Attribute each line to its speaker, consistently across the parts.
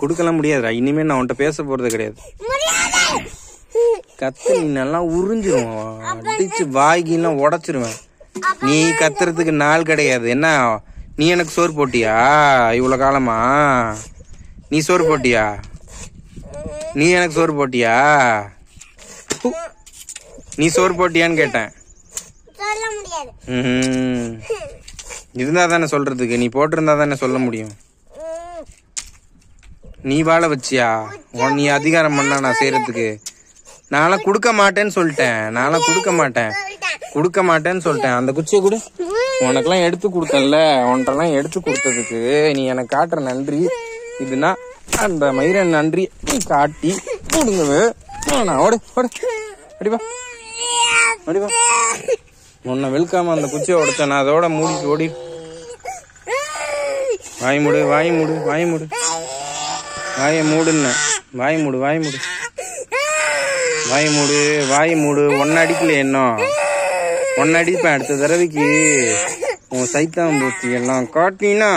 Speaker 1: குடுக்கலாம் முடியாதுடா. இனிமே நான் உன்கிட்ட பேச போறது கிடையாது. கத்து நீ நல்லா உறிஞ்சிருவோம். அடிச்சு வாய்கிலாம் உடைச்சிருவேன். நீ கத்துறதுக்கு நாள் கிடையாது. என்ன நீ எனக்கு சோறு போட்டியா? இவ்வளவு காலமா நீ சோறு போட்டியா? நீ எனக்கு சோறு போட்டியா? நீ சோறு போட்டியான்னு கேட்டேன். இருந்தா தானே சொல்றதுக்கு. நீ போட்டிருந்தா தானே சொல்ல முடியும். நீ வாழ வச்சியா? நீ அதிகாரம் பண்ணா நான் செய்யறதுக்கு? நான்லாம் கொடுக்க மாட்டேன்னு சொல்லிட்டேன். கொடுக்க மாட்டேன்னு சொல்லிட்டேன். அந்த குச்சியை கொடு. உனக்கெல்லாம் எடுத்து கொடுத்தல. உன்ட்டெல்லாம் எடுத்து கொடுத்ததுக்கு நீ எனக்கு காட்டுற நன்றி இதுனா அந்த மயிரன் நன்றி நீ காட்டி கொடுங்க. ஓடு ஓடு அடிப்பா அடிப்பா. உன்னை வெல்காம அந்த குச்சியை உடைச்ச நான் அதோட மூடிட்டு ஓடி. வாய் மூடு வாய் மூடு வாய் மூடு வாயை மூடுன்னு. வாய் மூடு வாய் மூடு வாய் மூடு வாய் மூடு. ஒன்னு அடிக்கல இன்னும். ஒன்னு அடிப்பேன். அடுத்த தடவைக்கு உன் சைத்தாம்பூத்தி எல்லாம் காட்டினா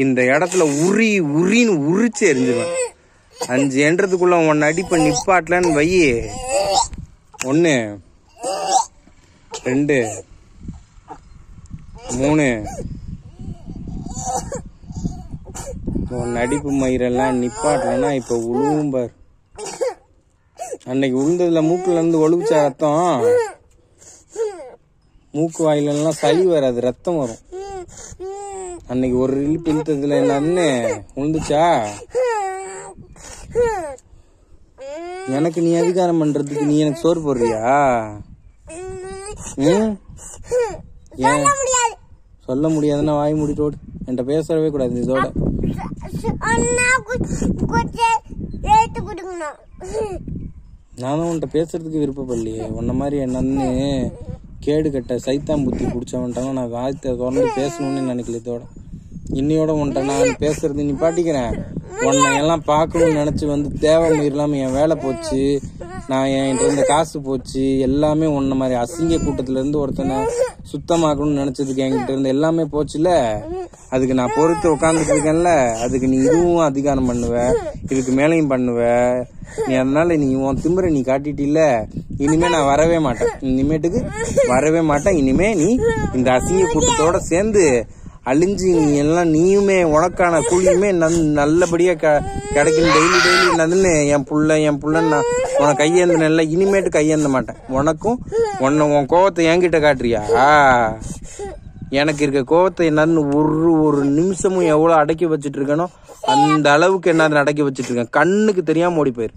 Speaker 1: இந்த இடத்துல உரின்னு உரிச்சு எரிஞ்சிருவேன். 5 என்றதுக்குள்ள ஒன்னு அடிப்ப நிப்பாட்டலன்னு வை. 1 2 3 உன் நடிப்பு மயிரெல்லாம் நிப்பாட்டலன்னா இப்ப உழுவும்பார். அன்னைக்கு உளுந்ததுல மூக்குல இருந்து ஒழுகுச்சா ரத்தம். மூக்கு வாயிலெல்லாம் சளி வராது, ரத்தம் வரும். அன்னைக்கு ஒரு இழுப்பு இழுத்ததுல என்னன்னு உழுந்துச்சா? எனக்கு நீ அதிகாரம் பண்றதுக்கு நீ எனக்கு சோறு போடுறியா? ஏன் சொல்ல முடியாதுன்னா வாய் மூடிட்டு ஓடு. என்கிட்ட பேசவே கூடாது. இதோட நானும் உன்கிட்ட பேசுறதுக்கு விருப்பப்படலையே. உன்ன மாதிரி என்னன்னு கேடு கட்ட சைத்தாம் புத்தி பிடிச்சவன்ட்டாலும் நான் வாய்த்தை தொடர்ந்து பேசணும்னு நினைக்கல. இதோட இன்னையோட உன்கிட்ட நான் பேசுறது நீ பாட்டிக்கிறேன். உன்னை எல்லாம் பார்க்கணும்னு நினைச்சு வந்து தேவை இல்லாம என் வேலை போச்சு. நான் என்கிட்ட இருந்த காசு போச்சு. எல்லாமே உன்ன மாதிரி அசிங்க கூட்டத்துல இருந்து ஒருத்தனை சுத்தமாக்கணும்னு நினைச்சதுக்கு என்கிட்ட இருந்து எல்லாமே போச்சுல. அதுக்கு நான் பொறுத்து உட்காந்துட்டு இருக்கேன்ல. அதுக்கு நீ இதுவும் அதிகாரம் பண்ணுவ, இதுக்கு மேலையும் பண்ணுவ நீ. அதனால நீ உன் திமிரை நீ காட்டிட்டில்ல. இனிமே நான் வரவே மாட்டேன். இனிமேட்டுக்கு வரவே மாட்டேன். இனிமே நீ இந்த அசிங்க கூட்டத்தோட சேர்ந்து அழிஞ்சு நீ எல்லாம் நீயுமே உனக்கான கூலியுமே நல்லபடியா கிடைக்கும். டெய்லி நதுன்னு என் புள்ளன்னு உனக்கு கையேந்தல. இனிமேட்டு கையேந்த மாட்டேன். உனக்கும் உன் கோவத்தை என்கிட்ட காட்டுறியா? எனக்கு இருக்க கோவத்தை என்னன்னு ஒரு நிமிஷமும் எவ்வளவு அடக்கி வச்சிட்டு இருக்கனோ அந்த அளவுக்கு என்ன அடக்கி வச்சிட்டு இருக்கேன். கண்ணுக்கு தெரியாம ஓடி போயிரு.